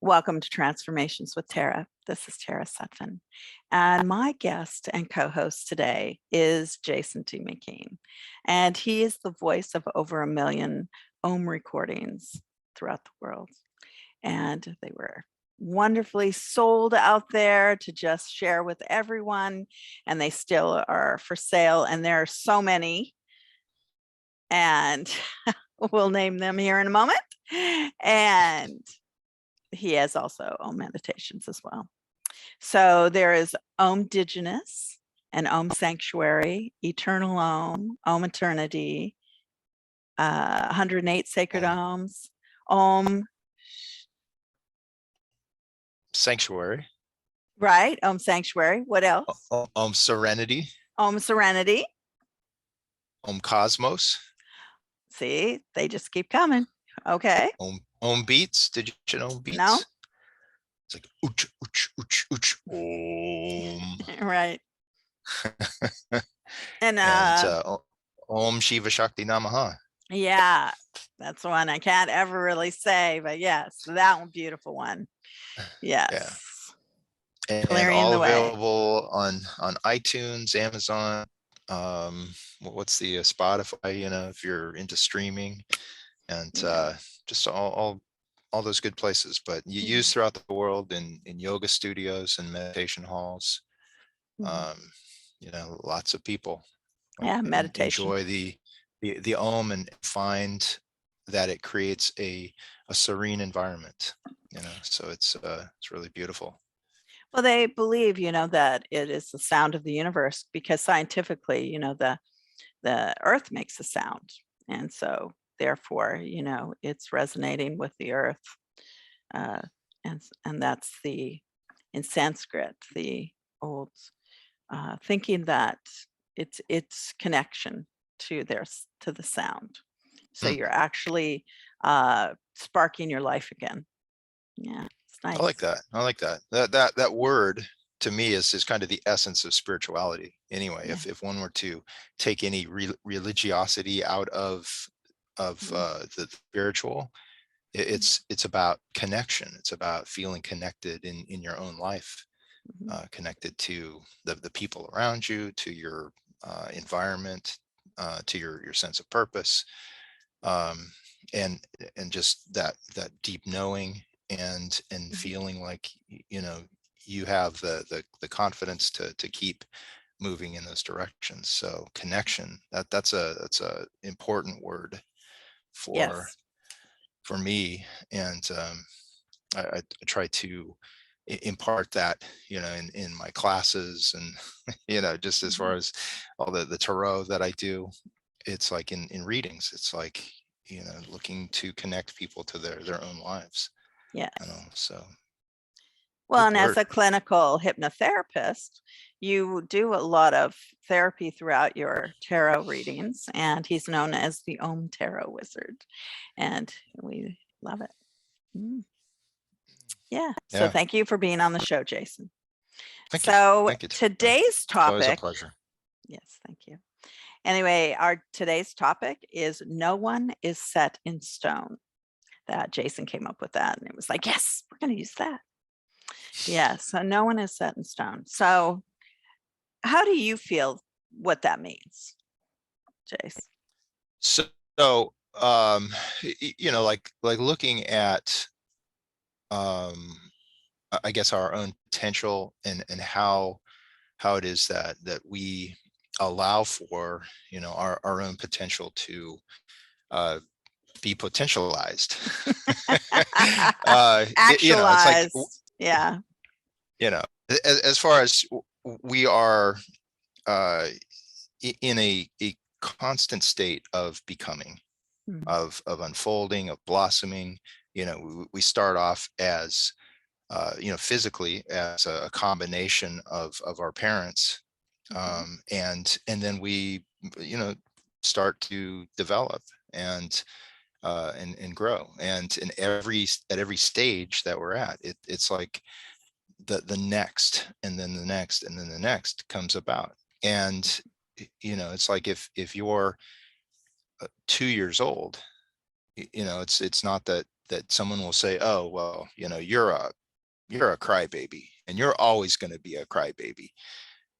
Welcome to Transformations with Tara. This is Tara Sutphen. And my guest and co-host today is Jason T. McKean. And he is the voice of over 1 million Om recordings throughout the world. And they were wonderfully sold out there to just share with everyone. And they still are for sale. And there are so many. And we'll name them here in a moment. And he has also Om meditations as well. So there is Om Indigenous and Om Sanctuary, Eternal Om, Om Eternity, 108 Sacred Oms, Om Sanctuary. Right, Om Sanctuary. What else? Om Serenity. Om Serenity. Om Cosmos. See, they just keep coming. Okay. Om Beats. Did you know Beats? No. It's like ooch, ooch, ooch, ooch, Om. Right. And Om Shiva Shakti Namaha. Yeah, that's one I can't ever really say, but yes, that one, beautiful one. Yes. Yeah. And all available on iTunes, Amazon. What's the Spotify? If you're into streaming, and just all those good places. But you use throughout the world in yoga studios and meditation halls. Lots of people. Meditation. Enjoy the Om and find that it creates a serene environment. So it's really beautiful. Well, they believe, that it is the sound of the universe because scientifically, the earth makes a sound. And so therefore, it's resonating with the earth. And that's in Sanskrit, the old thinking that it's connection to the sound. So you're actually sparking your life again. Yeah. Nice. I like that. That word to me is kind of the essence of spirituality. Anyway, if one were to take any religiosity out of the spiritual, it's about connection. It's about feeling connected in your own life, connected to the people around you, to your environment, to your sense of purpose, and just that deep knowing. And feeling like you have the confidence to keep moving in those directions. So connection, that's a important word for me, and I try to impart that in my classes, and just as far as all the tarot that I do, it's like in readings, it's like looking to connect people to their own lives. Yeah. Well, and as a clinical hypnotherapist, you do a lot of therapy throughout your tarot readings, and he's known as the Om Tarot Wizard, and we love it. Yeah. So thank you for being on the show, Jason. Thank you. Today's topic. Always a pleasure. Yes, thank you. Anyway, today's topic is no one is set in stone. That Jason came up with that, and it was like, yes, we're going to use that. Yeah, so no one is set in stone. So how do you feel what that means, Jason? So like looking at I guess our own potential and how it is that we allow for our own potential to be potentialized. Actualized. It's like, as far as we are in a constant state of becoming, of unfolding, of blossoming. We start off as physically as a combination of our parents, and then we start to develop and grow, and at every stage that we're at, it's like the next, and then the next, and then the next comes about. And it's like if you're 2 years old, it's not that that someone will say, oh, well, you're a crybaby and you're always going to be a crybaby.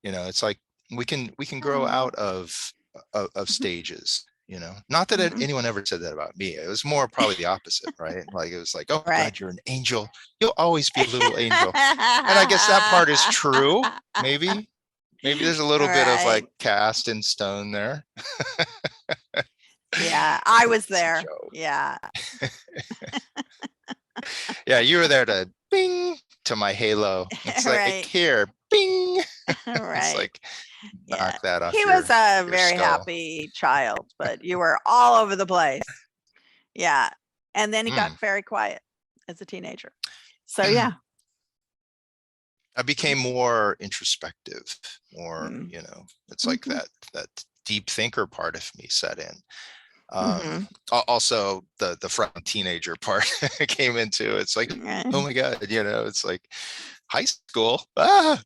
It's like we can grow Oh. out of Mhm, stages. Not that mhm. anyone ever said that about me. It was more probably the opposite, right? Like it was like, oh my Right. God, you're an angel. You'll always be a little angel. And I guess that part is true. Maybe there's a little bit of Right. like cast in stone there. Yeah, I was It's a there. joke. Yeah. Yeah, you were there to bing to my halo. It's like Right. here, bing. It's Right. like Yeah. knock that off He was a your very skull. happy child, but you were all over the place. Yeah. And then he Mm. got very quiet as a teenager. So yeah. I became more introspective, more, Mm. it's like Mhm. that deep thinker part of me set in. Mhm. Also the frightened teenager part came into it. It's like, oh Right. my God, it's like high school. Ah.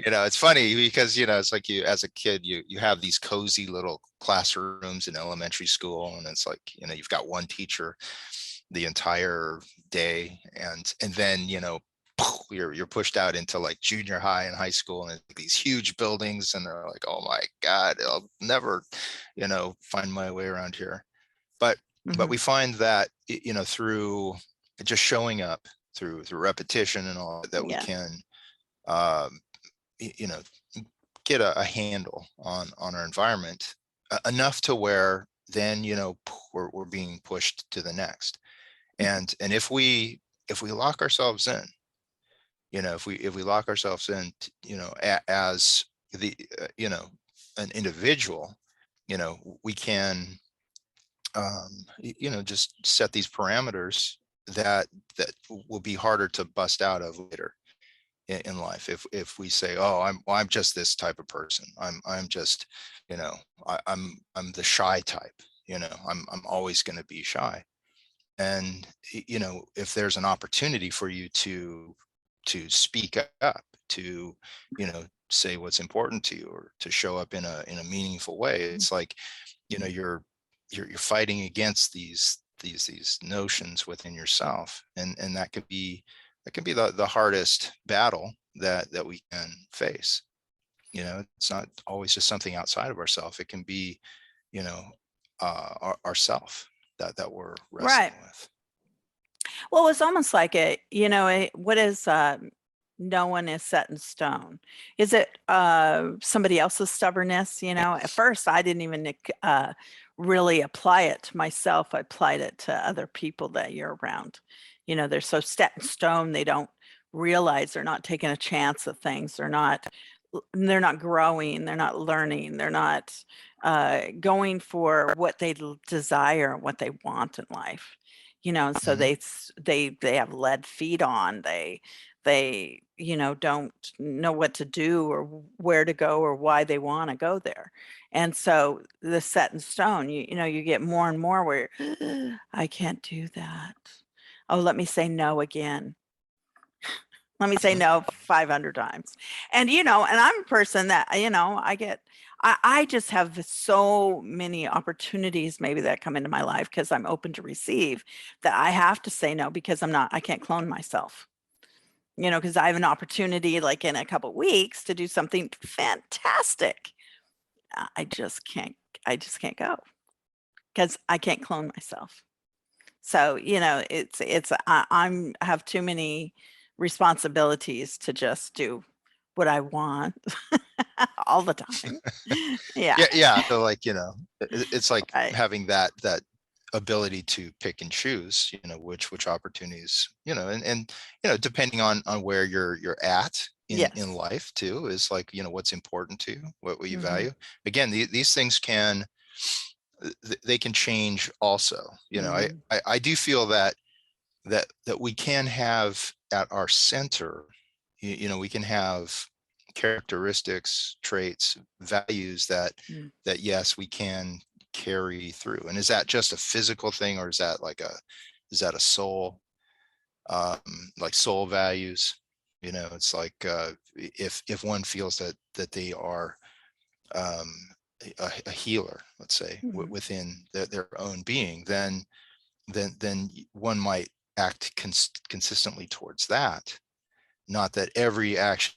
It's funny because it's like you as a kid you have these cozy little classrooms in elementary school, and it's like you've got one teacher the entire day, and then you're pushed out into like junior high and high school, and these huge buildings, and they're like, oh my God, I'll never find my way around here. But Mhm. we find that through just showing up, through repetition and all that, we Yeah. can um, you know get a handle on our environment, enough to where then we're being pushed to the next. Mhm. And if we lock ourselves in, if we lock ourselves in, as the an individual, we can just set these parameters that will be harder to bust out of later in life. If we say, oh, I'm just this type of person, I'm just you know I'm the shy type, I'm always going to be shy. And if there's an opportunity for you to speak up, to say what's important to you, or to show up in a meaningful way, it's like you're fighting against these notions within yourself, and that can be the hardest battle that we can face. It's not always just something outside of ourself. It can be you know ourself that we're Right. wrestling with. Well, it's almost like what is no one is set in stone. Is it somebody else's stubbornness? At first I didn't even really apply it to myself. I applied it to other people that you're around. They're so set in stone, they don't realize they're not taking a chance at things. They're not growing, they're not learning, they're not going for what they desire, what they want in life. So Mhm. they have lead feet on. They don't know what to do or where to go or why they want to go there. And so the set in stone, you get more and more where I can't do that. Oh, let me say no again. Let me say Mhm. no 500 times. And I'm a person that, I just have so many opportunities maybe that come into my life because I'm open to receive, that I have to say no because I can't clone myself, because I have an opportunity like in a couple weeks to do something fantastic. I just can't go because I can't clone myself. So, I have too many responsibilities to just do what I want all the time. Yeah, Yeah, yeah. So like, it's like right. having that ability to pick and choose, which opportunities, and depending on where you're at in Yes. life too, is like, what's important to you, what you Mhm, value. Again, these things they can change also. mm, I do feel that we can have at our center, we can have characteristics, traits, values mm. that yes, we can carry through. And is that just a physical thing, or is that a soul, um like soul values? It's like, if one feels that they are um a healer, let's say, Mhm. within their own being, then one might act consistently towards that. Not that every action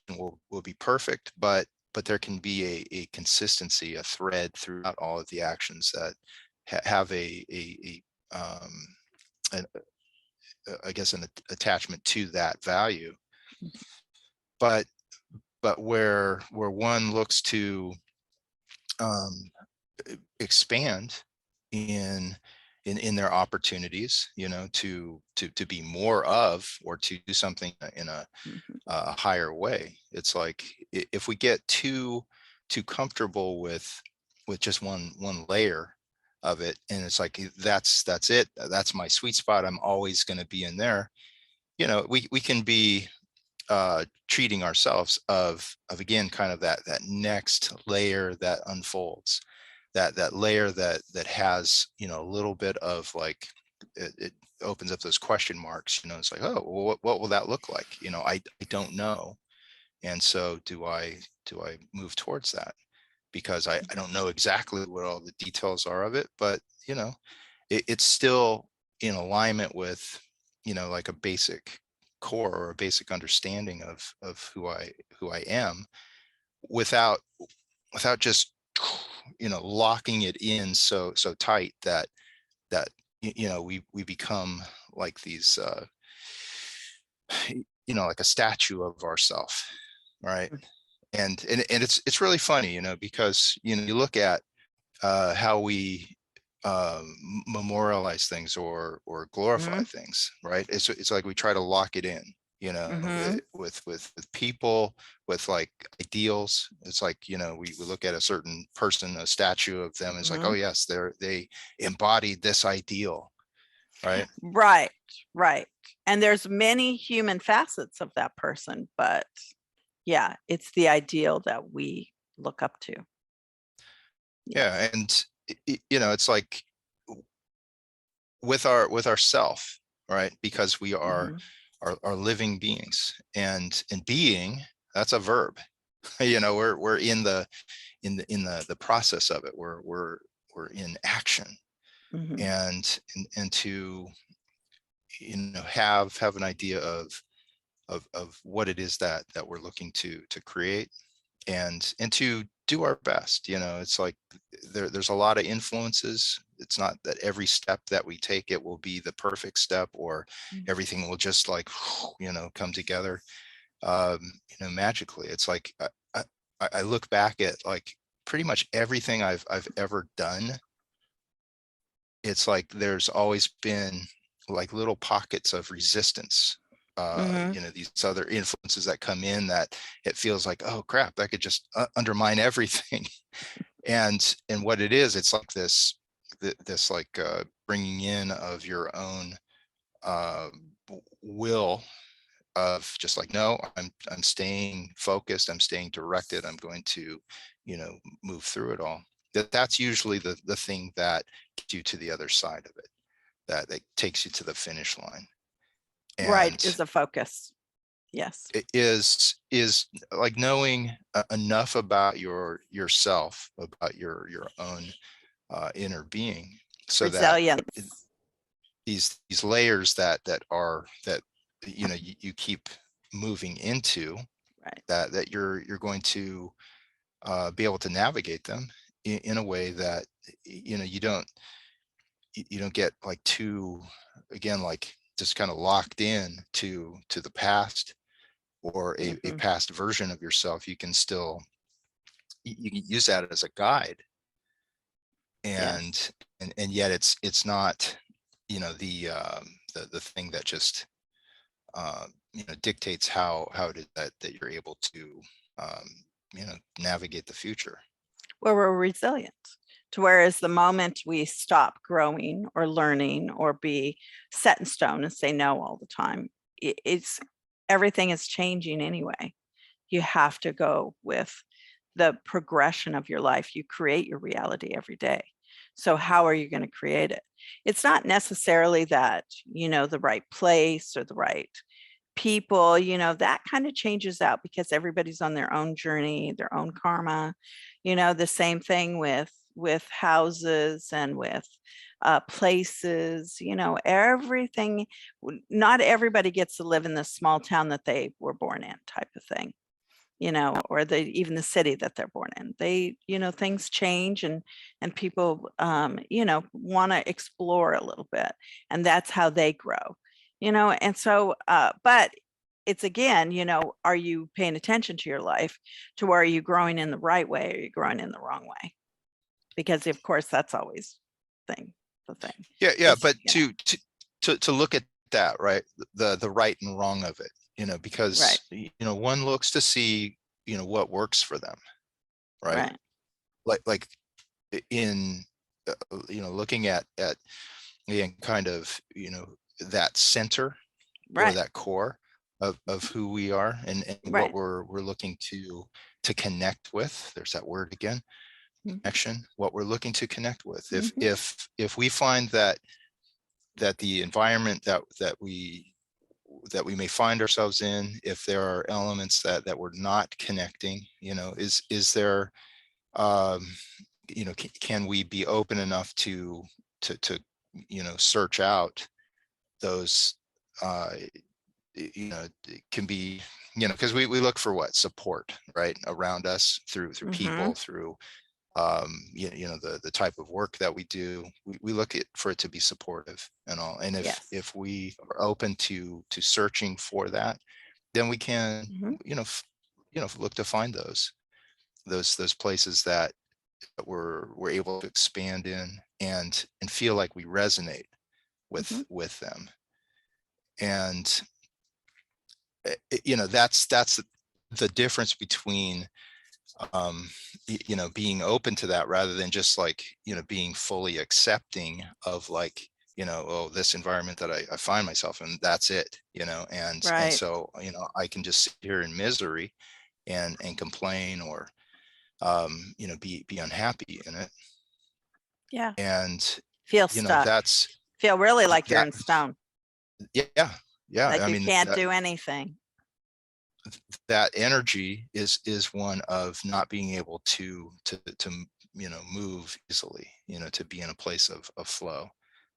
will be perfect, but there can be a consistency, a thread throughout all of the actions that have an, I guess an attachment to that value. But where one looks to um, expand in in their opportunities, to be more of, or to do something in Mhm. a higher way. It's like if we get too comfortable with just one layer of it, and it's like that's it, that's my sweet spot, I'm always going to be in there. We can be treating ourselves of again kind of that next layer that unfolds, that layer that has a little bit of like it opens up those question marks. It's like, oh, well, what will that look like? I don't know. And so do I move towards that, because I don't know exactly what all the details are of it, but it's still in alignment with like a basic core, or a basic understanding of who I am, without just locking it in so tight that we become like these like a statue of ourself, right? And it's really funny, because you look at how we memorialize things or glorify Mhm. things, right? It's like we try to lock it in, Mhm. with people, with like ideals. It's like, we look at a certain person, a statue of them, and it's like, oh Mhm. yes, they embodied this ideal, right? Right, right. And there's many human facets of that person, but yeah, it's the ideal that we look up to. Yes. Yeah, and it's like with ourself, right? Because we Mhm. are living beings, and being, that's a verb. We're in the process of it. We're in action, Mhm. and to have an idea of what it is that we're looking to create, and to do our best. It's like there's a lot of influences. It's not that every step that we take, it will be the perfect step, or Mm. everything will just like come together magically. It's like I look back at like pretty much everything I've ever done. It's like there's always been like little pockets of resistance, Mhm. these other influences that come in, that it feels like, oh crap, that could just undermine everything. And what it is, it's like this like bringing in of your own uh will, of just like, no, I'm staying focused, I'm staying directed, I'm going to move through it all. That's usually the thing that gets you to the other side of it, that takes you to the finish line. Right, And is a focus. Yes. it is like knowing enough about yourself, about your own inner being, so that Resilience. these layers that you keep moving into, Right. that you're going to be able to navigate them in a way that you don't get like too, again, like just kind of locked in to the past, or a Mhm. past version of yourself. You can still you can use that as a guide, Yes. and yet it's not the thing that just dictates how it is that you're able to um, navigate the future. Where we're resilient. To whereas the moment we stop growing or learning or be set in stone and say no all the time, it's everything is changing anyway. You have to go with the progression of your life. You create your reality every day. So how are you going to create it? It's not necessarily that, the right place or the right people, that kind of changes out because everybody's on their own journey, their own karma. The same thing with houses and with places, everything. Not everybody gets to live in the small town that they were born in, type of thing, or even the city that they're born in. Things change, and people, want to explore a little bit, and that's how they grow, and so, but it's again, are you paying attention to your life, to where are you growing in the right way, or are you growing in the wrong way? Because of course that's always the thing. Yeah. But to look at that, right, the right and wrong of it, because, right, one looks to see, what works for them, right? Like in, looking at again, kind of, that center, or right, that core of who we are, and what right. we're looking to connect with. There's that word again, Mhm, connection. What we're looking to connect with. mhm, If we find that the environment that we may find ourselves in, if there are elements that we're not connecting, is there, um, can we be open enough to search out those, it can be, because we look for what support, right, around us, through mhm. people, through, the type of work that we do. We look at for it to be supportive and all, and Yes. if we are open to searching for that, then we can, Mhm, look to find those places that we're able to expand in, and feel like we resonate mhm, with them. And that's the difference between, being open to that, rather than just like, being fully accepting of, like, oh, this environment that I find myself in, that's it, and right. so, I can just sit here in misery and complain, or, be unhappy in it. Yeah. And, Feel stuck. that's Feel really like you're that, in stone, yeah, like I you mean, can't do anything. that energy is one of not being able to move easily, to be in a place of flow,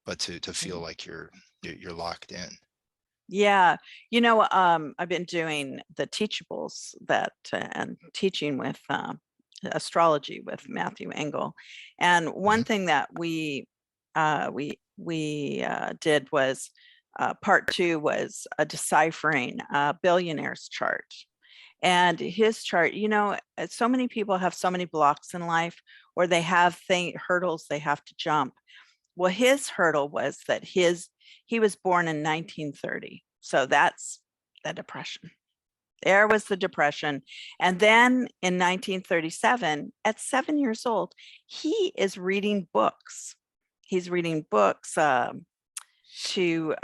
but to feel Mhm. like you're locked in. Yeah. I've been doing the teachables and teaching with astrology with Matthew Engel. And one Mhm. thing that we did was part two was a deciphering a billionaire's chart. And his chart, so many people have so many blocks in life, or they have hurdles they have to jump. Well, his hurdle was that he was born in 1930. So that's the depression. There was the depression. And then in 1937, at 7 years old, he is reading books. He's reading books to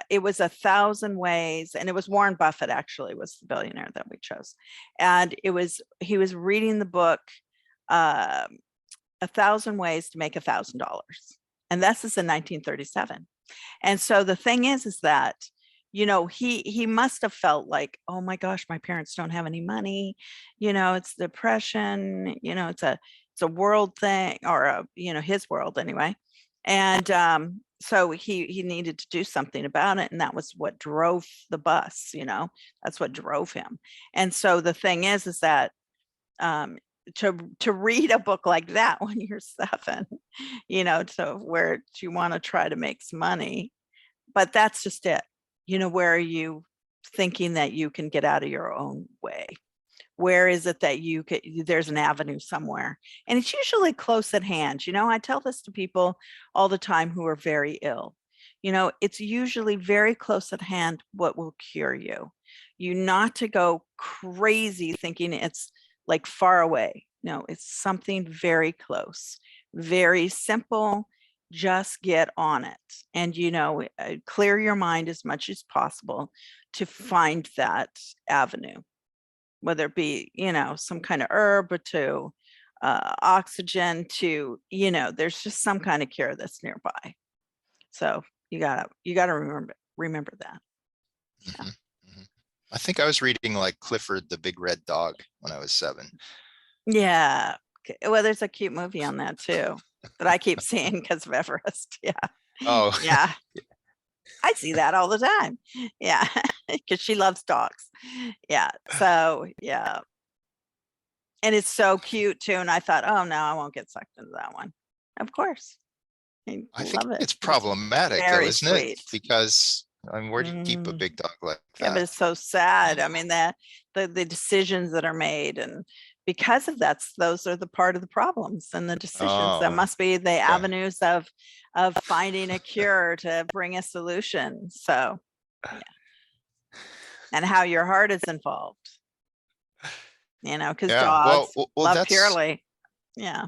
it was 1,000 ways, and it was Warren Buffett actually was the billionaire that we chose. And he was reading the book, uh, 1,000 ways to make $1,000. And this is in 1937. And so the thing is that, he must have felt like, oh my gosh, my parents don't have any money. It's depression, it's a world thing, or his world anyway. And so he needed to do something about it. And that was what drove the bus, that's what drove him. And so the thing is that to read a book like that when you're 7, to where you want to try to make some money, but that's just it. Where are you thinking that you can get out of your own way? Where is it that there's an avenue somewhere? And it's usually close at hand. I tell this to people all the time who are very ill. It's usually very close at hand what will cure you. You not to go crazy thinking it's like far away. No, it's something very close, very simple. Just get on it, and clear your mind as much as possible to find that avenue, whether it be, some kind of herb, or to oxygen, to, there's just some kind of cure that's nearby. So you gotta remember that. Yeah. Mhm. Mhm. I think I was reading like Clifford the Big Red Dog when I was 7. Yeah. Well, there's a cute movie on that too that I keep seeing because of Everest. Yeah. Oh, Yeah. I see that all the time. Yeah. Because she loves dogs. Yeah. So, yeah. And it's so cute too. And I thought, oh no, I won't get sucked into that one. Of course. I I think love it. it's It's problematic though, very isn't it? sweet. Because I mean, where do you keep a Mm. big dog like Yeah, but that? it's so sad. I mean, the decisions that are made, and because of those are the part of the problems and the decisions. That Oh, must be the okay. avenues of finding a cure to bring a solution. So yeah, and how your heart is involved, because Yeah. dogs Well, love purely. Yeah.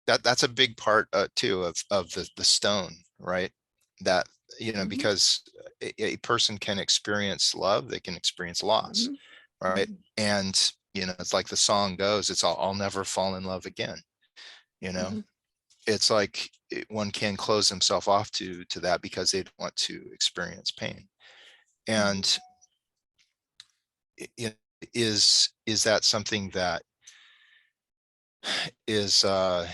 that's a big part too of the stone, right? That, Mhm, because a person can experience love, they can experience loss, mhm, right? mhm, And it's like the song goes, it's I'll never fall in love again. You know, mhm, it's like one can close himself off to that because they don't want to experience pain. mhm. And is that something that is I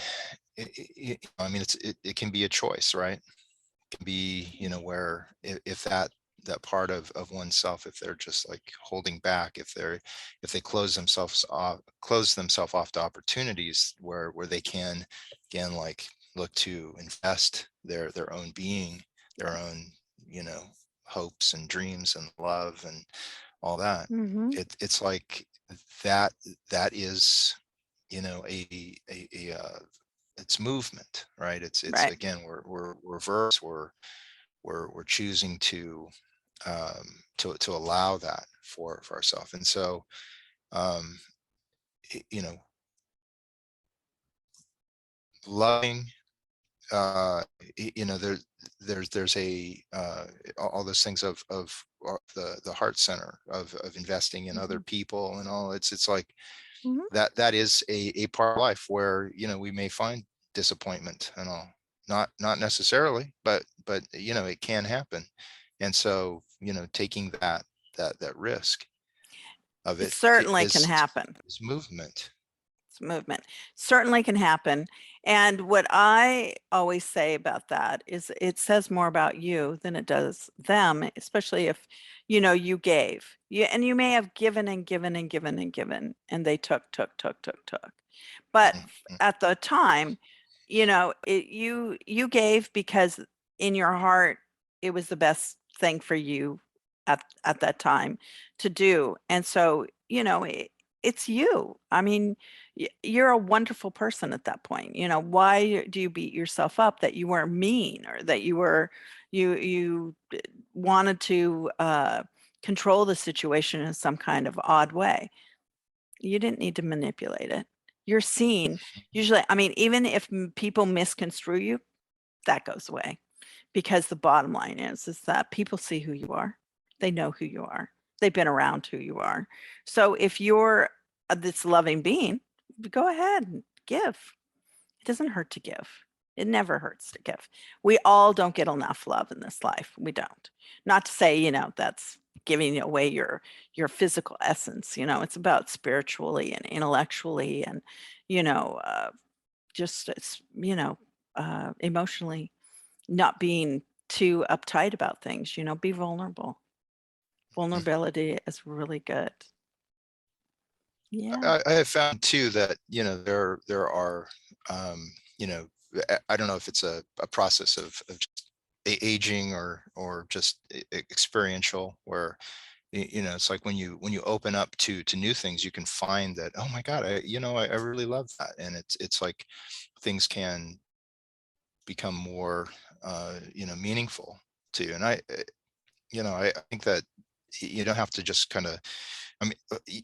mean, it can be a choice, right? It can be, where if that part of oneself, if they're just like holding back, if they close themselves off to opportunities where they can, again, like look to invest their own being, their Yes. own, you know hopes and dreams and love and all that. Mhm. It's like that that is, a it's movement, right? It's Right. again, we're verse we're choosing to allow that for ourselves. And so, um y- you know loving, there's all those things of the heart center of investing in other Mhm, people and all. It's like mhm. that is a part of life where, we may find disappointment and all. Not necessarily, but it can happen. And so, taking that risk of It it certainly can is happen. movement. Movement certainly can happen. And what I always say about that is it says more about you than it does them, especially if you gave. And you may have given and given and given and given, and they took. But Mhm. at the time, you gave because in your heart it was the best thing for you at that time to do. And so, it's you. I mean, you're a wonderful person at that point. Why do you beat yourself up that you weren't mean, or that you wanted to control the situation in some kind of odd way? You didn't need to manipulate it. You're seen. Usually, I mean, even if people misconstrue you, that goes away, because the bottom line is that people see who you are. They know who you are. They've been around who you are. So if you're this loving being, go ahead and give. It doesn't hurt to give. It never hurts to give. We all don't get enough love in this life. We don't. Not to say, that's giving away your physical essence. It's about spiritually and intellectually, and just it's emotionally, not being too uptight about things. Be vulnerable. Vulnerability is really good. Yeah. I have found too that, there are, um, you know, I don't know if it's a process of just aging or just experiential, where it's like when you open up to new things, you can find that, oh my God, I really love that. And it's like things can become more meaningful to you. And I think that you don't have to just kind of, I mean,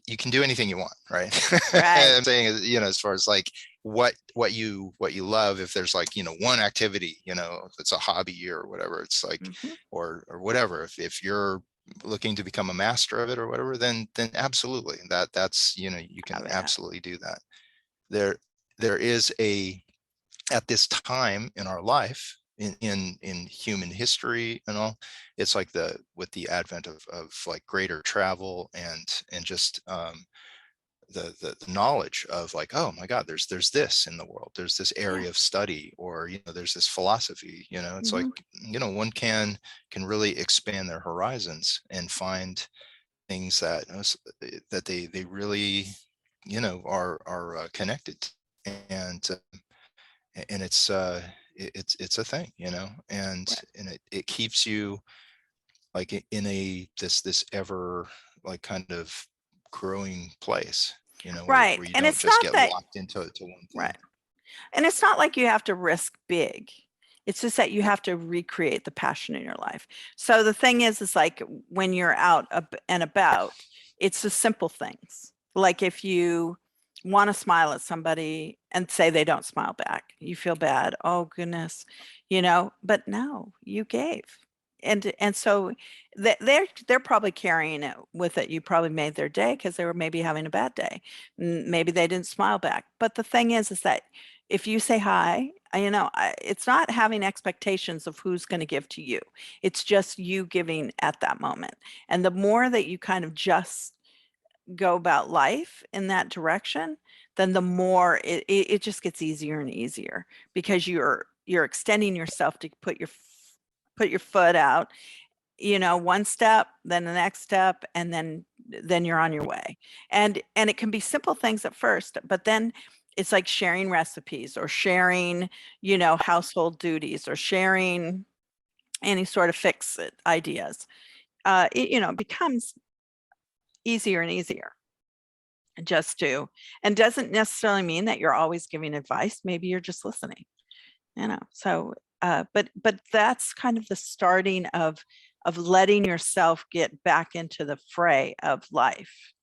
you can do anything you want, right? Right. I'm saying, as far as like what you love, if there's like, one activity, if it's a hobby or whatever, it's like, Mhm. or whatever, if you're looking to become a master of it or whatever, then absolutely, that's, you can Have it. absolutely do that. There is at this time in our life, in human history and all. It's like with the advent of like greater travel and just the knowledge of like, oh my God, there's this in the world, there's this Yeah. area of study, or there's this philosophy. It's like, Hmm. one can really expand their horizons and find things that they really are connected to. And it's a thing, Right. and it keeps you like in this ever like kind of growing place, Right. where you And don't it's just not get that, locked into one thing. right. And it's not like you have to risk big. It's just that you have to recreate the passion in your life. So the thing is like when you're out and about, it's the simple things. Like if you want to smile at somebody and say they don't smile back, you feel bad. Oh goodness, but no, you gave. And so they're probably carrying it with it. You probably made their day because they were maybe having a bad day. Maybe they didn't smile back. But the thing is that if you say hi, it's not having expectations of who's going to give to you. It's just you giving at that moment. And the more that you kind of just go about life in that direction, then the more it just gets easier and easier because you're extending yourself to put your foot out, one step, then the next step, and then you're on your way. And it can be simple things at first, but then it's like sharing recipes or sharing, household duties or sharing any sort of fix it ideas. It becomes easier and easier just to, and doesn't necessarily mean that you're always giving advice. Maybe you're just listening, so but that's kind of the starting of letting yourself get back into the fray of life,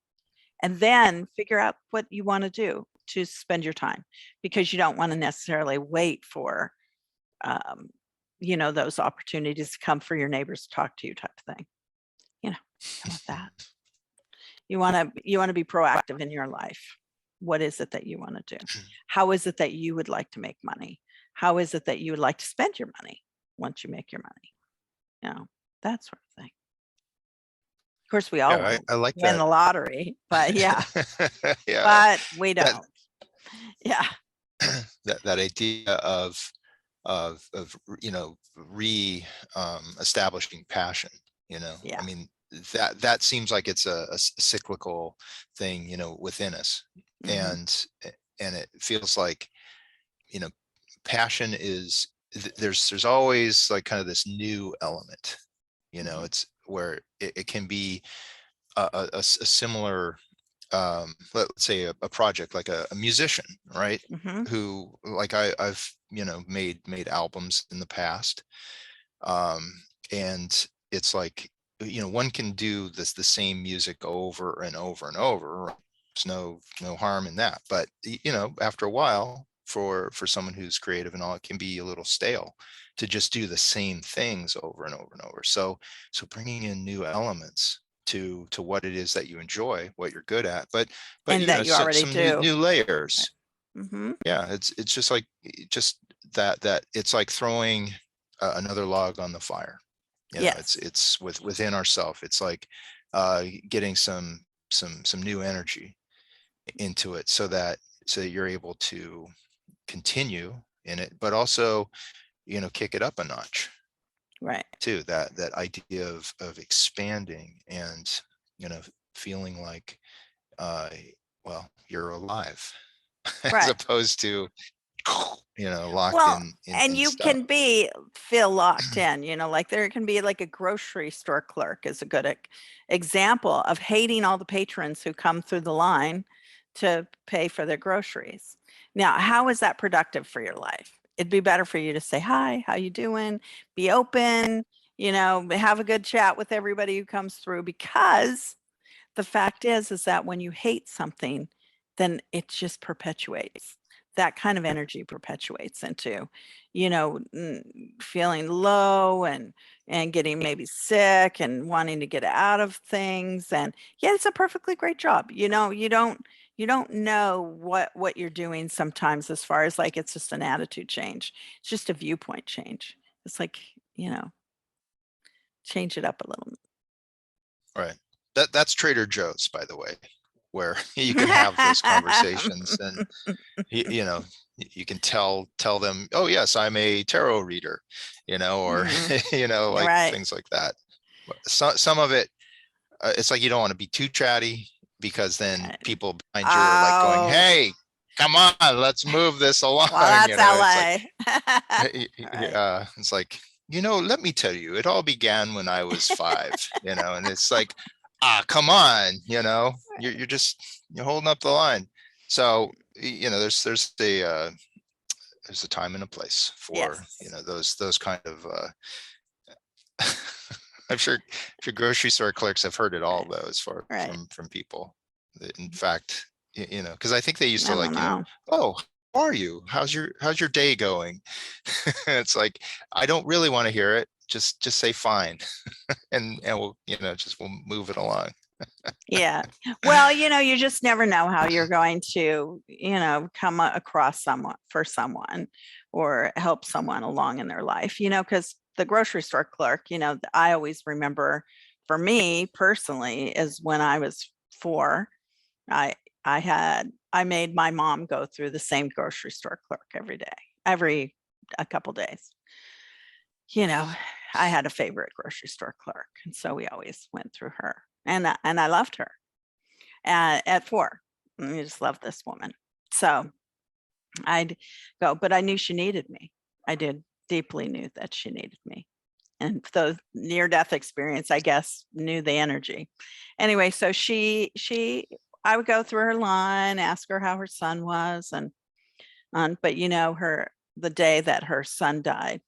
and then figure out what you want to do to spend your time, because you don't want to necessarily wait for um, those opportunities to come for your neighbors to talk to you type of thing. How about that? You want to be proactive in your life. What is it that you want to do? How is it that you would like to make money? How is it that you would like to spend your money once you make your money? That sort of thing. Of course, we all Yeah, want I, to I like win that. the lottery, but yeah, Yeah, but we that don't. Yeah. that idea of re establishing passion. I Yeah. mean, that seems like it's a cyclical thing, within us. Hmm. And it feels like, you know passion is there's always like kind of this new element. Hmm. It's where it can be a similar, let's say a project like a musician, right? Hmm. Who, like, I've made albums in the past, um and it's like, one can do the same music over and over and over. There's no harm in that, but after a while, for someone who's creative and all, it can be a little stale to just do the same things over and over and over. So bringing in new elements to what it is that you enjoy, what you're good at, but And that you already some new do. new Right. layers. Hmm. Yeah, it's just like, just that it's like throwing another log on the fire. It's Yes. it's within ourself. It's like getting some new energy into it, so that you're able to continue in it, but also kick it up a notch Right. too. That idea of expanding and feeling like, uh well, you're alive, as Right. opposed to locked Well, in and you stuff. can feel locked in, like there can be like a grocery store clerk is a good example of hating all the patrons who come through the line to pay for their groceries. Now, how is that productive for your life? It'd be better for you to say, hi, how you doing? Be open, have a good chat with everybody who comes through, because the fact is that when you hate something, then it just perpetuates. That kind of energy perpetuates into, feeling low and getting maybe sick and wanting to get out of things. And yeah, it's a perfectly great job. You don't know what you're doing sometimes, as far as like it's just an attitude change. It's just a viewpoint change. It's like, change it up a little. Right. That's Trader Joe's, by the way, where you can have those conversations, and you know, you can tell them, oh yes, I'm a tarot reader, or Mhm. like Right. things like that. Some of it, it's like you don't want to be too chatty, because then Right. people behind you are like going, Oh, hey, come on, let's move this along. well, that's It's like, LA. Right. it's like, let me tell you, it all began when I was 5, and it's like, come on, you're holding up the line. So, there's a time and a place for, Yes. those kind of, I'm sure grocery store clerks have heard it all, Right. though, as far Right. from people. In fact, because I think they used to, I don't like, know. oh, how are you? How's your day going? It's like, I don't really want to hear it. Just say fine, and we'll move it along. Yeah. Well, you just never know how you're going to, come across someone or help someone along in their life, because the grocery store clerk, I always remember, for me personally, is when I was 4, I I made my mom go through the same grocery store clerk every day, every a couple days. I had a favorite grocery store clerk, and so we always went through her, and I loved her at 4. I just loved this woman. So I'd go, but I knew she needed me. I did deeply knew that she needed me. And the near-death experience, I guess, knew the energy. Anyway, so I would go through her line, ask her how her son was, but the day that her son died,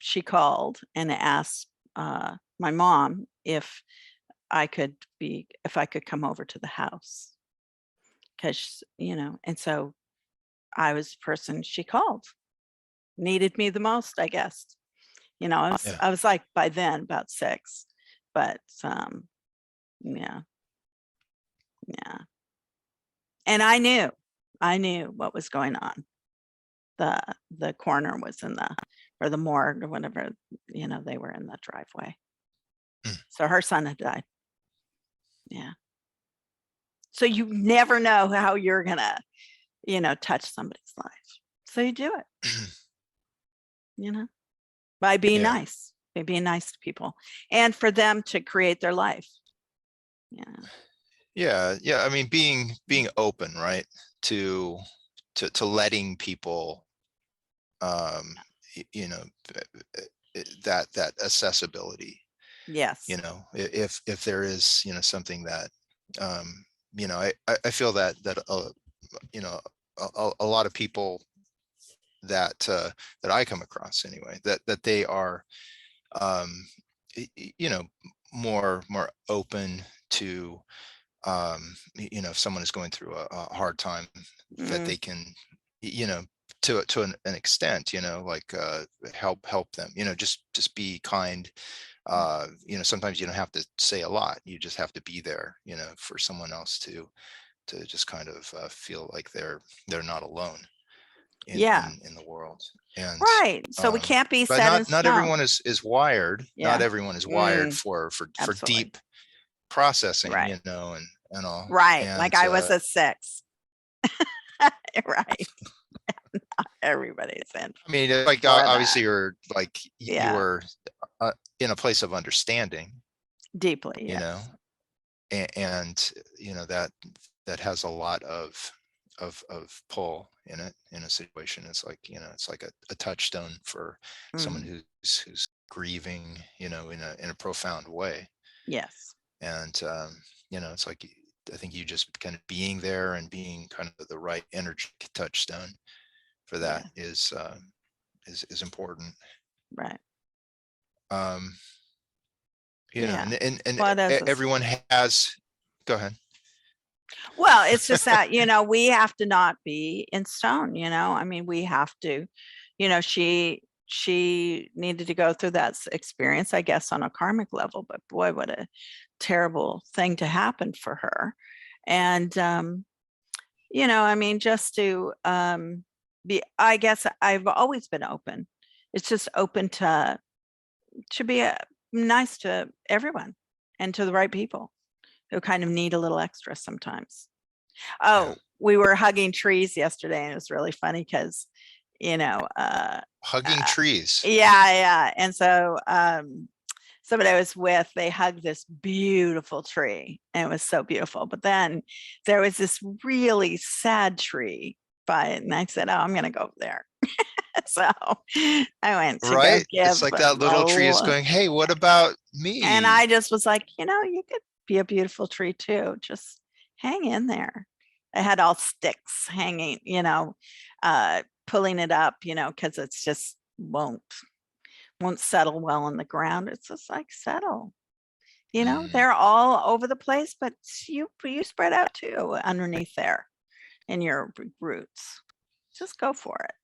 she called and asked my mom if I could come over to the house, because and so I was the person she called, needed me the most, I guess. Yeah. I was like, by then about 6, but yeah, yeah. And I knew what was going on. The coroner was or the morgue or whatever, they were in the driveway. Mm. So her son had died. Yeah. So you never know how you're gonna, touch somebody's life. So you do it, by being Yeah. nice, by being nice to people, and for them to create their life. Yeah. Yeah. I mean, being open, right, to letting people, um, that accessibility. Yes. If there is, something that, I feel that you know a lot of people that I come across, anyway, that they are, um, more open to, if someone is going through a hard time, that Mm, they can, you know to an extent, like, help them, just be kind. Sometimes you don't have to say a lot, you just have to be there, for someone else to just kind of, feel like they're not alone yeah. in the world. And, Right. So we can't be but set in not stone. everyone is wired, Yeah. Mm, for absolutely. deep processing, Right. and all. Right. Like And, I was at 6. Right. Everybody's in I mean, it's like, for obviously that. you're like, you Yeah. were, in a place of understanding, Deeply. you know, Yes. and, that has a lot of pull in it, in a situation. It's like, it's like a touchstone for someone Mm, who's grieving, in a profound way. yes. And, it's like, I think you just kind of being there and being kind of the right energy touchstone for that Yeah. is important. Right. Um, Yeah. and Well, it is. everyone has, go ahead. Well, it's just that, we have to not be in stone, I mean, we have to, she needed to go through that experience, I guess, on a karmic level, but boy, what a terrible thing to happen for her. And, I mean, just to be, I guess I've always been open It's just open to be nice to everyone and to the right people who kind of need a little extra sometimes. Yeah. Oh, we were hugging trees yesterday, and it was really funny because, Hugging trees. yeah. And so somebody I was with, they hugged this beautiful tree, and it was so beautiful. But then there was this really sad tree by it, and I said, "Oh, I'm going to go over there." So I went to go Right? give It's like that little tree is going, hey, what about and me? I just was like, you could be a beautiful tree too. Just hang in there. I had all sticks hanging, pulling it up, because it's just won't settle well in the ground. It's just like settle. Mm, They're all over the place, but you spread out too underneath there in your roots. Just go for it.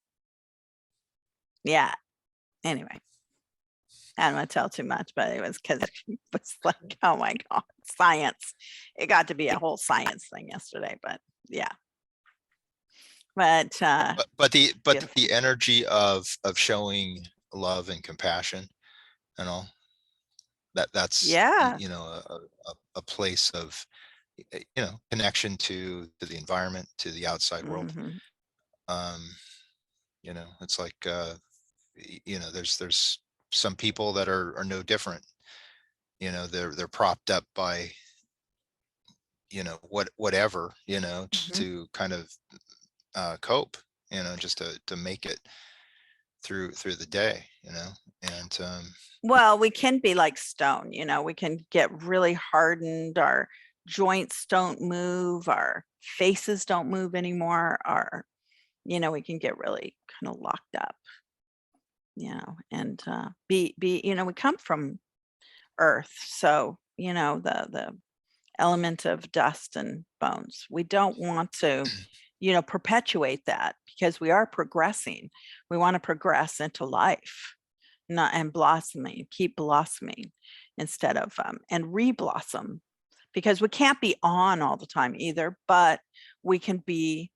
Yeah. Anyway, I don't want to tell too much, but it was because it was like, oh my God, science. It got to be a whole science thing yesterday, but yeah. But but beautiful. the energy of showing love and compassion and all that's Yeah. a place of connection to the environment, to the outside world. Hmm. um it's like there's some people that are no different. They're propped up by whatever, just Hmm. to kind of cope, just to make it through the day, and Well, we can be like stone, we can get really hardened. Our joints don't move. Our faces don't move anymore. We can get really kind of locked up, and we come from earth. So, the element of dust and bones. We don't want to, perpetuate that because we are progressing. We want to progress into life, not and blossoming, keep blossoming instead of and re-blossom, because we can't be on all the time either, but we can be,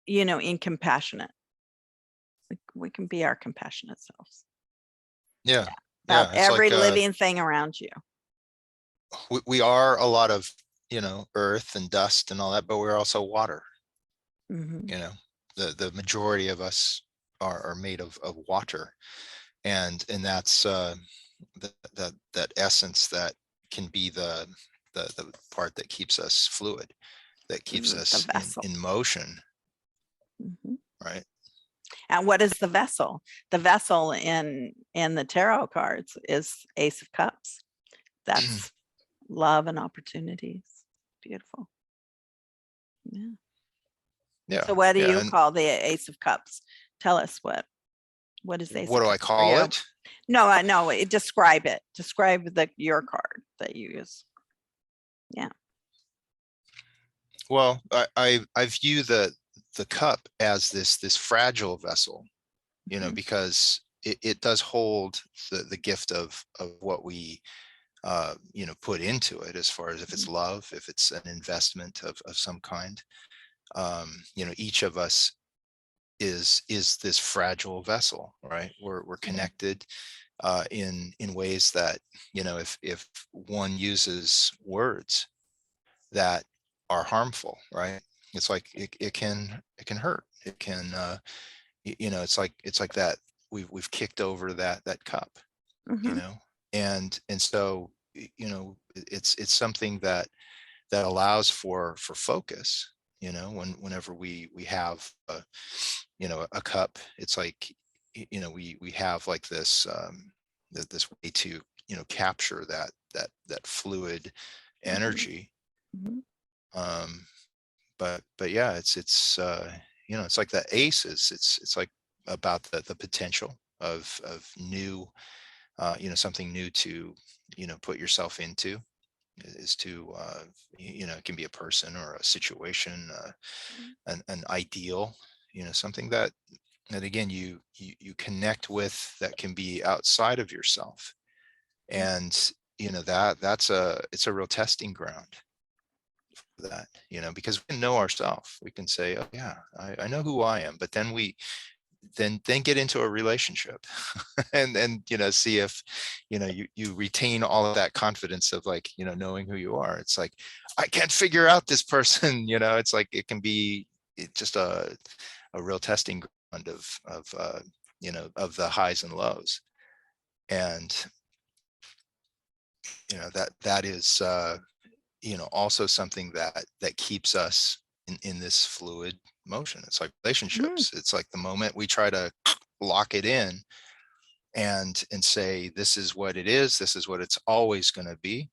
incompassionate. We can be our compassionate selves. yeah, About yeah, it's every like living thing around you. we are a lot of earth and dust and all that, but we're also water. Hmm. The majority of us are made of water, and that's that essence that can be the part that keeps us fluid, that keeps The us vessel. in motion, Hmm. right? And what is the vessel? The vessel in the tarot cards is Ace of Cups. That's love and opportunities. Beautiful. Yeah. Yeah, So what do yeah. you And call the Ace of Cups? Tell us what is the Ace what of do I Cups for call you? it? No, I know. Describe it. Describe your card that you use. Yeah. Well, I view the cup as this fragile vessel, Mhm. because it does hold the gift of what we put into it, as far as if it's love, if it's an investment of some kind. Each of us is this fragile vessel, right? We're connected in ways that, if one uses words that are harmful, right? It's like it can hurt. It can it's like that we've kicked over that cup, you Hmm. know and so it's something that allows for focus, whenever we have a cup. It's like we have like this this way to capture that fluid Hmm. energy. Hmm. um but yeah, it's like that ace is it's like about the potential of new, something new to put yourself into, is to it can be a person or a situation, an ideal, something that again you connect with, that can be outside of yourself. And it's a real testing ground for that, because we can know ourselves. We can say, oh yeah, I know who I am, but then then get into a relationship and see if you retain all of that confidence of like knowing who you are. It's like, I can't figure out this person. It's like it can be just a real testing ground of the highs and lows. And that is also something that keeps us in this fluid motion. It's like relationships. It's like the moment we try to lock it in and say, this is what it is, this is what it's always going to be,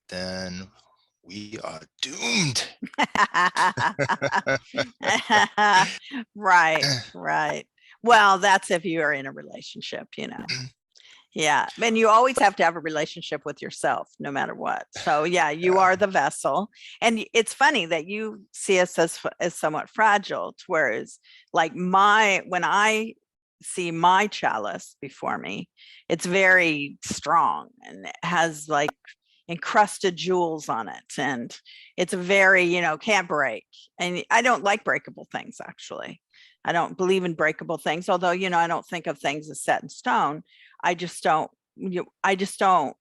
then we are doomed. Right. Well, that's if you are in a relationship. Yeah. And you always have to have a relationship with yourself, no matter what. So yeah, you are the vessel. And it's funny that you see us as somewhat fragile, whereas like when I see my chalice before me, it's very strong and it has like encrusted jewels on it. And it's very, can't break. And I don't like breakable things, actually. I don't believe in breakable things, although, I don't think of things as set in stone. I just don't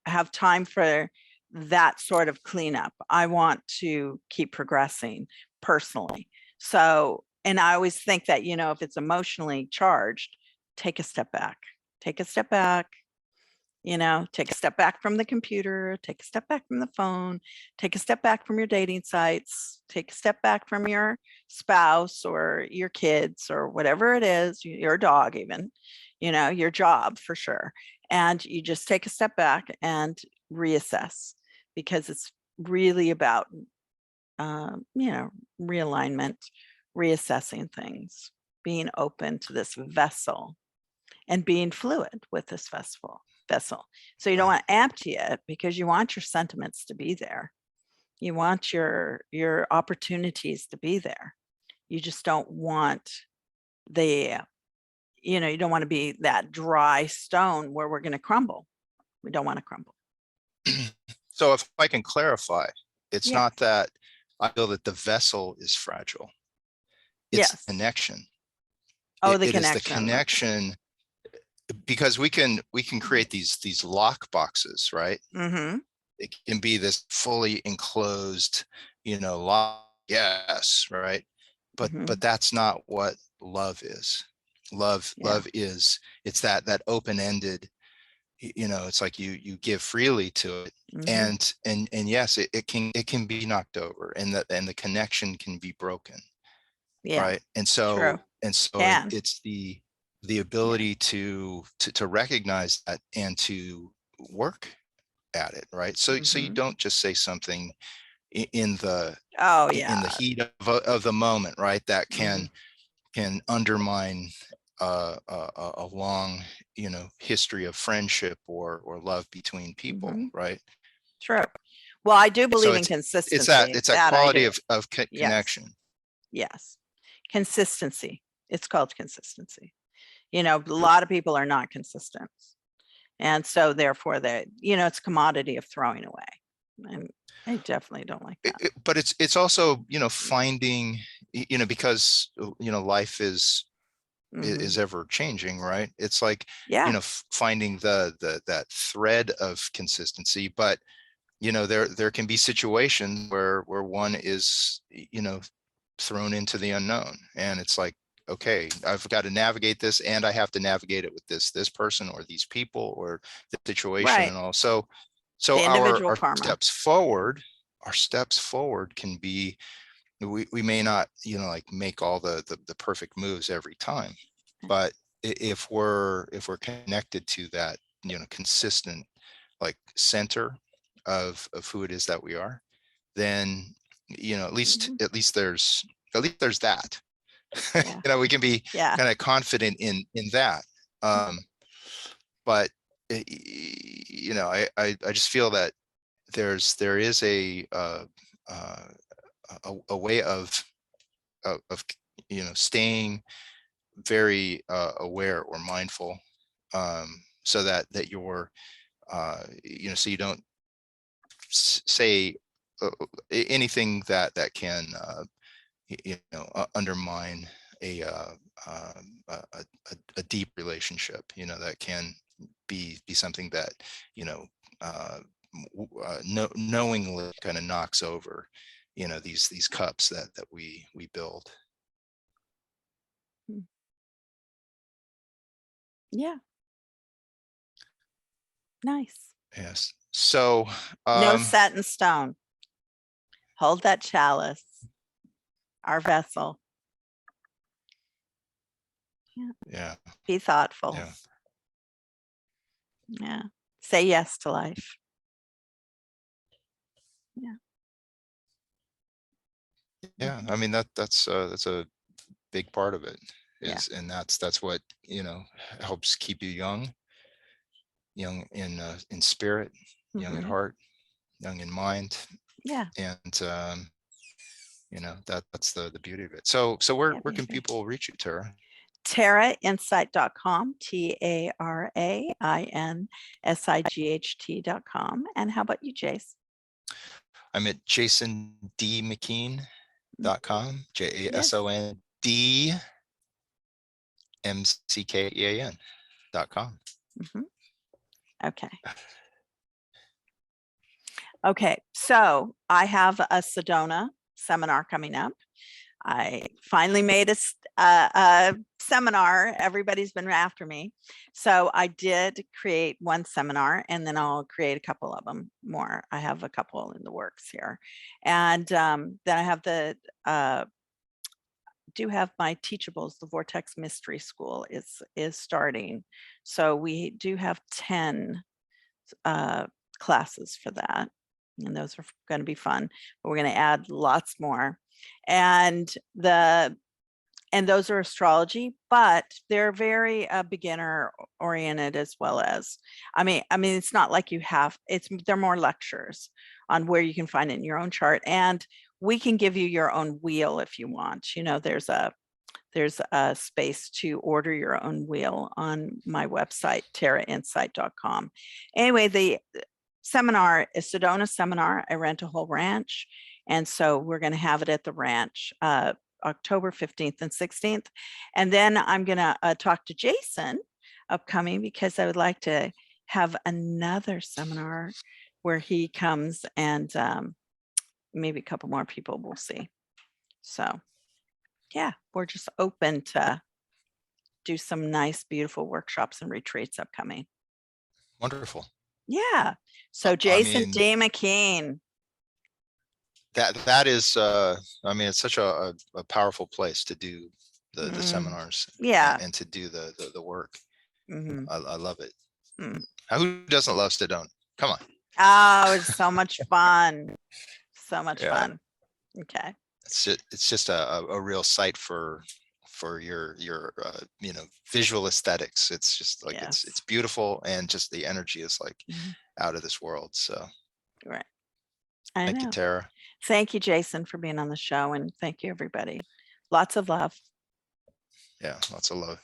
have time for that sort of cleanup. I want to keep progressing personally. So, and I always think that, if it's emotionally charged, take a step back, take a step back from the computer, take a step back from the phone, take a step back from your dating sites, take a step back from your spouse or your kids or whatever it is, your dog even, your job for sure. And you just take a step back and reassess, because it's really about, realignment, reassessing things, being open to this vessel and being fluid with this vessel. So you don't want to empty it, because you want your sentiments to be there. You want your opportunities to be there. You just don't want you don't want to be that dry stone where we're going to crumble. We don't want to crumble. So if I can clarify, it's not that I feel that the vessel is fragile. It's the connection. Oh, the connection. connection. It is the connection, because we can create these lock boxes, right? Mm-hmm. It can be this fully enclosed, lock. Yes, right. But that's not what love is. Love is, it's that open-ended, it's like you give freely to it. And yes, it can be knocked over, and the connection can be broken. Right. And so it's the ability to recognize that and to work at it. Right. So you don't just say something in the in the heat of the moment, right, that can undermine a long history of friendship or love between people. Right. True. Well, I do believe in consistency. It's that quality of connection. Yes. Consistency. It's called consistency. A lot of people are not consistent. And so therefore it's a commodity of throwing away. And I definitely don't like that. But it's also, finding, because, life is ever changing, right? It's like, finding that thread of consistency, but, there can be situations where one is, thrown into the unknown, and it's like, okay, I've got to navigate this, and I have to navigate it with this person or these people or the situation. And also, so our steps forward can be, we may not, like make all the perfect moves every time, but if we're connected to that, consistent, like, center of who it is that we are, then, at least there's that. We can be kind of confident in that. But I just feel that there is a way of staying very aware or mindful, so that you're so you don't say anything that can undermine a deep relationship, you know, that can be something that, you know, knowingly kind of knocks over, you know, these cups that we build. Yeah. Nice. Yes. So No set in stone. Hold that chalice, our vessel. yeah. Be thoughtful. Yeah. Yeah. Say yes to life. Yeah. Yeah. I mean, that's a big part of it is, Yeah. and that's what, you know, helps keep you young in spirit, young at heart, young in mind. Yeah. And you know, that's the beauty of it. So where can people reach you, Tara? TaraInsight.com, TaraInsight.com. And how about you, Jace? I'm at jasondmckean.com, JASONDMCKEAN.com. Okay. Okay. So I have a Sedona seminar coming up. I finally made a seminar. Everybody's been after me. So I did create one seminar, and then I'll create a couple of them more. I have a couple in the works here. And then I have do have my teachables. The Vortex Mystery School is starting. So we do have 10 classes for that. And those are going to be fun. But we're going to add lots more. And those are astrology, but they're very beginner oriented, as well as, I mean, it's not like you have, they're more lectures on where you can find it in your own chart. And we can give you your own wheel if you want. You know, there's a space to order your own wheel on my website, TaraInsight.com. Anyway, the seminar is Sedona Seminar. I rent a whole ranch. And so we're going to have it at the ranch October 15th and 16th. And then I'm going to talk to Jason upcoming, because I would like to have another seminar where he comes, and maybe a couple more people, we'll see. So yeah, we're just open to do some nice, beautiful workshops and retreats upcoming. Wonderful. Yeah. So Jason I mean, D. McKean. that is I mean, it's such a powerful place to do the seminars, Yeah. and to do the work. Mm-hmm. I love it. Who doesn't love Sedona? Come on. Oh, it's so much fun. So much fun. Okay. It's just a real sight for your you know, visual aesthetics. It's just like, it's beautiful, and just the energy is like out of this world. So right. Thank you, Tara. Thank you, Jason, for being on the show, and thank you, everybody. Lots of love. Yeah, lots of love.